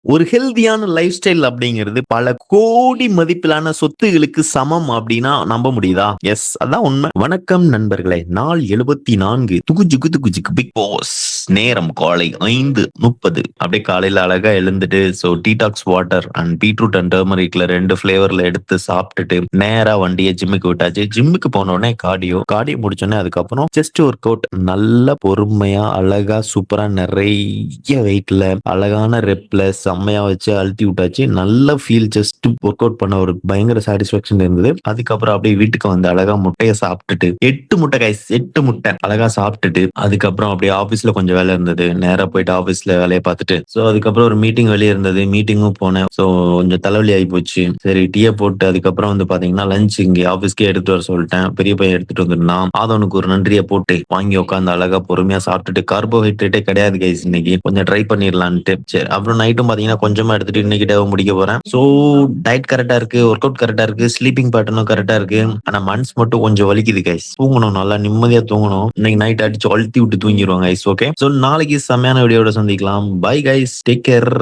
ஒரு ஹெல்தியான life style அப்படிங்கிறது பல கோடி மதிப்பிலான சொத்துகளுக்கு சமம் அப்படின்னா நம்ப முடியுதா? எஸ், அதான் உண்மை. வணக்கம் நண்பர்களே. நாள் 74 துகுஜுகு துகுஜுகு பிக் பாஸ். நேரம் காலை 5:30. அப்படியே காலையில அழகா எழுந்துட்டு detox water and beetroot and டர்மரிக்ல 2 ஃபிளேவர்ல எடுத்து சாப்பிட்டுட்டு நேரா வண்டியை ஜிம்முக்கு விட்டாச்சு. ஜிம்முக்கு போன உடனே கார்டியோ முடிச்சோடனே அதுக்கப்புறம் செஸ்ட் ஒர்க் அவுட். நல்ல பொறுமையா அழகா சூப்பரா நிறைய வெயிட்ல அழகான ரெப்ல செம்மையா வச்சு அழுத்தி விட்டாச்சு. நல்ல ஃபீல். ஜஸ்ட் ஒர்க் அவுட் பண்ண ஒரு பயங்கர சாட்டிஸ்பாக்சன் இருந்தது. அதுக்கப்புறம் அப்படியே வீட்டுக்கு வந்து அழகா முட்டையை சாப்பிட்டுட்டு 8 முட்டை கைஸ், 8 முட்டை அழகா சாப்பிட்டுட்டு அதுக்கப்புறம் அப்படியே ஆபீஸ்ல கொஞ்சம் வேலை இருந்தது. நேரா போயிட்டு ஆபீஸ்ல வேலையை பார்த்துட்டு அதுக்கப்புறம் ஒரு மீட்டிங் வெளியே இருந்தது. மீட்டிங்கும் போனேன். கொஞ்சம் தலைவலி ஆகி போச்சு. சரி டீயை போட்டு அதுக்கப்புறம் வந்து பாத்தீங்கன்னா லஞ்ச் இங்கே ஆபீஸ்க்கே எடுத்துட்டு வர சொல்லிட்டேன். பெரிய பையன் எடுத்துட்டு வந்துருந்தான். ஆதவனுக்கு ஒரு நன்றியை போட்டு வாங்கி உட்காந்து அழகா பொறுமையா சாப்பிட்டுட்டு கார்போஹைட்ரேட்டே கிடையாது கைஸ் இன்னைக்கு. கொஞ்சம் ட்ரை பண்ணிடலான்ட்டு. சரி அப்புறம் நைட்டும் பாத்தீங்கன்னா கொஞ்சமா எடுத்துட்டு இன்னைக்கு டேவை முடிக்க போறேன். டயட் கரெக்டா இருக்கு, ஒர்க் அவுட் கரெக்டா இருக்கு, ஸ்லீப்பிங் பேட்டர்னும் கரெக்டா இருக்கு. ஆனா மனசு மட்டும் கொஞ்சம் வலிக்குது கைஸ். தூங்கணும், நல்லா நிம்மதியா தூங்கணும். இன்னைக்கு நைட் அடிச்சு அழுத்தி விட்டு தூங்கிடுவாங்க கைஸ். ஓகே, நாளைக்கு செம்மையான வீடியோட சந்திக்கலாம். Bye guys, take care.